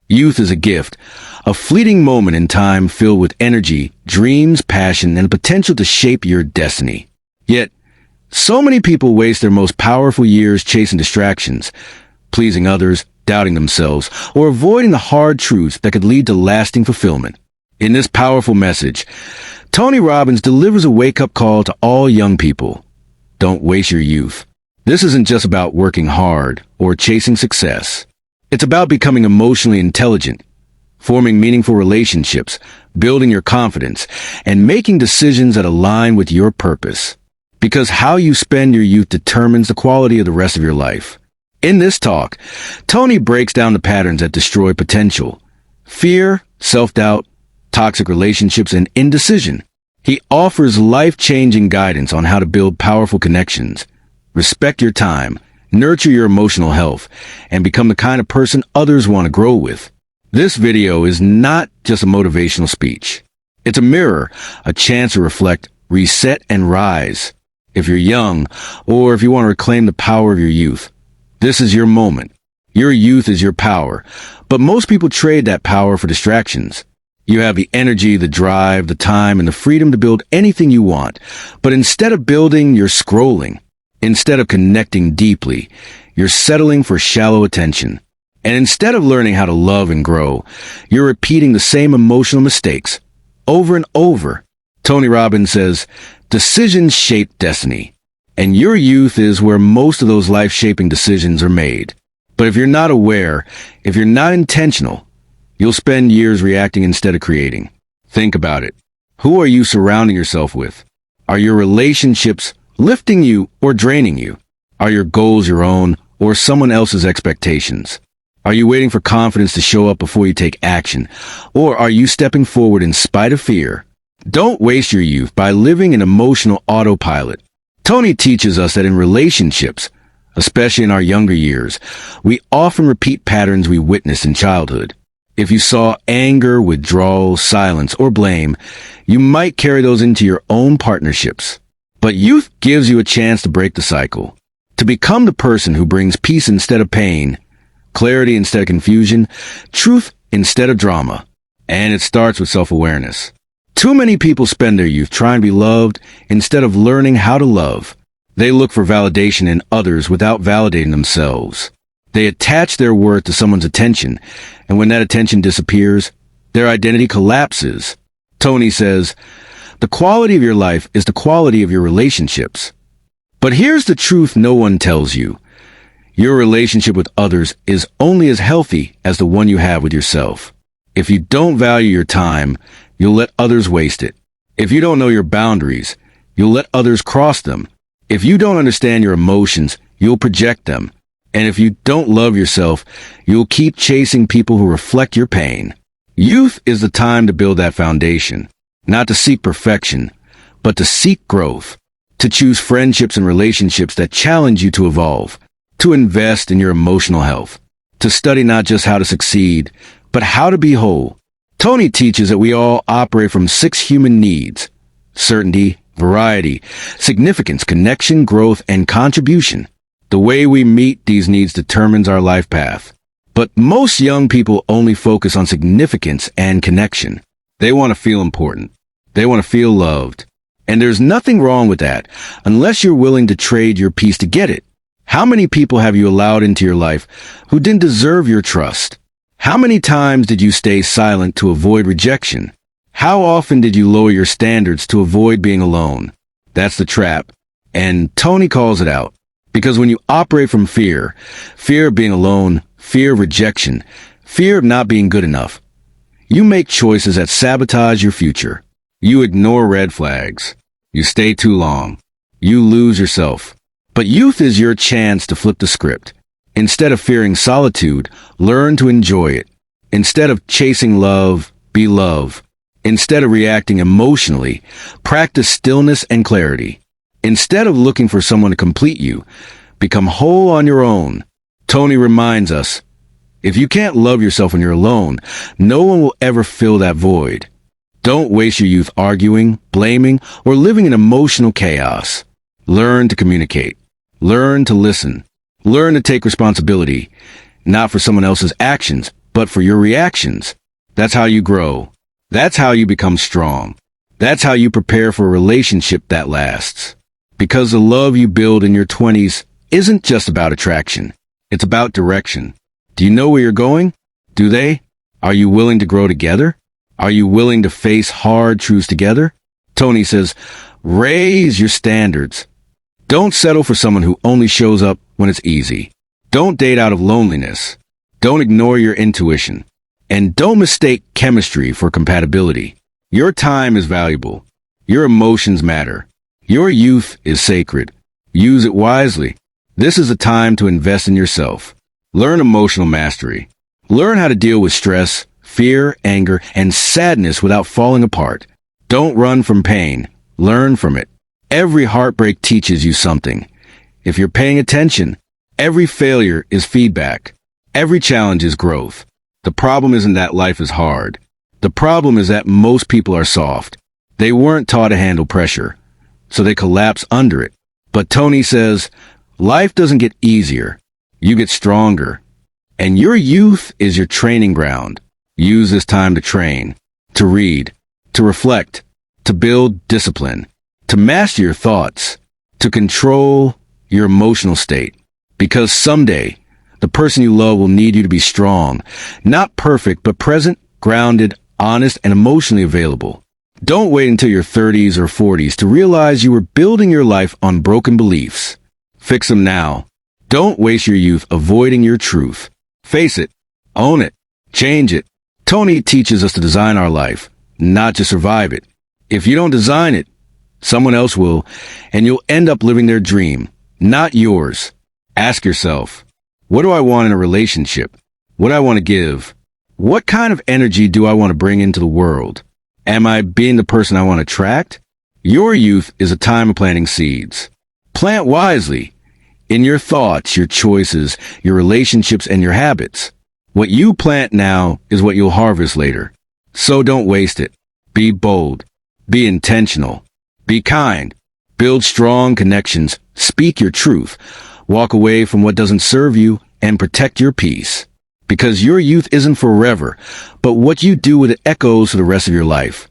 Youth is a gift, a fleeting moment in time filled with energy, dreams, passion, and the potential to shape your destiny. Yet, so many people waste their most powerful years chasing distractions, pleasing others, doubting themselves, or avoiding the hard truths that could lead to lasting fulfillment. In this powerful message, Tony Robbins delivers a wake-up call to all young people. Don't waste your youth. This isn't just about working hard or chasing success. It's about becoming emotionally intelligent, forming meaningful relationships, building your confidence, and making decisions that align with your purpose. Because how you spend your youth determines the quality of the rest of your life. In this talk, Tony breaks down the patterns that destroy potential: fear, self-doubt, toxic relationships, and indecision. He offers life-changing guidance on how to build powerful connections, respect your time, nurture your emotional health, and become the kind of person others want to grow with. This video is not just a motivational speech. It's a mirror, a chance to reflect, reset, and rise. If you're young, or if you want to reclaim the power of your youth, this is your moment. Your youth is your power, but most people trade that power for distractions. You have the energy, the drive, the time, and the freedom to build anything you want. But instead of building, you're scrolling. Instead of connecting deeply, you're settling for shallow attention. And instead of learning how to love and grow, you're repeating the same emotional mistakes over and over. Tony Robbins says, decisions shape destiny. And your youth is where most of those life-shaping decisions are made. But if you're not aware, if you're not intentional, you'll spend years reacting instead of creating. Think about it. Who are you surrounding yourself with? Are your relationships lifting you or draining you? Are your goals your own or someone else's expectations? Are you waiting for confidence to show up before you take action? Or are you stepping forward in spite of fear? Don't waste your youth by living in emotional autopilot. Tony teaches us that in relationships, especially in our younger years, we often repeat patterns we witnessed in childhood. If you saw anger, withdrawal, silence, or blame, you might carry those into your own partnerships. But youth gives you a chance to break the cycle, to become the person who brings peace instead of pain, clarity instead of confusion, truth instead of drama. And it starts with self-awareness. Too many people spend their youth trying to be loved instead of learning how to love. They look for validation in others without validating themselves. They attach their worth to someone's attention, and when that attention disappears, their identity collapses. Tony says, the quality of your life is the quality of your relationships. But here's the truth no one tells you. Your relationship with others is only as healthy as the one you have with yourself. If you don't value your time, you'll let others waste it. If you don't know your boundaries, you'll let others cross them. If you don't understand your emotions, you'll project them. And if you don't love yourself, you'll keep chasing people who reflect your pain. Youth is the time to build that foundation. Not to seek perfection, but to seek growth. To choose friendships and relationships that challenge you to evolve. To invest in your emotional health. To study not just how to succeed, but how to be whole. Tony teaches that we all operate from 6 human needs: certainty, variety, significance, connection, growth, and contribution. The way we meet these needs determines our life path. But most young people only focus on significance and connection. They want to feel important. They want to feel loved. And there's nothing wrong with that, unless you're willing to trade your peace to get it. How many people have you allowed into your life who didn't deserve your trust? How many times did you stay silent to avoid rejection? How often did you lower your standards to avoid being alone? That's the trap. And Tony calls it out. Because when you operate from fear, fear of being alone, fear of rejection, fear of not being good enough, you make choices that sabotage your future. You ignore red flags. You stay too long. You lose yourself. But youth is your chance to flip the script. Instead of fearing solitude, learn to enjoy it. Instead of chasing love, be love. Instead of reacting emotionally, practice stillness and clarity. Instead of looking for someone to complete you, become whole on your own. Tony reminds us, if you can't love yourself when you're alone, no one will ever fill that void. Don't waste your youth arguing, blaming, or living in emotional chaos. Learn to communicate. Learn to listen. Learn to take responsibility, not for someone else's actions, but for your reactions. That's how you grow. That's how you become strong. That's how you prepare for a relationship that lasts. Because the love you build in your 20s isn't just about attraction. It's about direction. Do you know where you're going? Do they? Are you willing to grow together? Are you willing to face hard truths together? Tony says, raise your standards. Don't settle for someone who only shows up when it's easy. Don't date out of loneliness. Don't ignore your intuition. And don't mistake chemistry for compatibility. Your time is valuable. Your emotions matter. Your youth is sacred. Use it wisely. This is a time to invest in yourself. Learn emotional mastery. Learn how to deal with stress, fear, anger, and sadness without falling apart. Don't run from pain. Learn from it. Every heartbreak teaches you something. If you're paying attention, every failure is feedback. Every challenge is growth. The problem isn't that life is hard. The problem is that most people are soft. They weren't taught to handle pressure, so they collapse under it. But Tony says, life doesn't get easier. You get stronger. And your youth is your training ground. Use this time to train, to read, to reflect, to build discipline, to master your thoughts, to control your emotional state. Because someday, the person you love will need you to be strong, not perfect, but present, grounded, honest, and emotionally available. Don't wait until your 30s or 40s to realize you were building your life on broken beliefs. Fix them now. Don't waste your youth avoiding your truth. Face it. Own it. Change it. Tony teaches us to design our life, not just survive it. If you don't design it, someone else will, and you'll end up living their dream, not yours. Ask yourself, what do I want in a relationship? What do I want to give? What kind of energy do I want to bring into the world? Am I being the person I want to attract? Your youth is a time of planting seeds. Plant wisely. In your thoughts, your choices, your relationships, and your habits. What you plant now is what you'll harvest later. So don't waste it. Be bold. Be intentional. Be kind. Build strong connections. Speak your truth. Walk away from what doesn't serve you and protect your peace. Because your youth isn't forever, but what you do with it echoes for the rest of your life.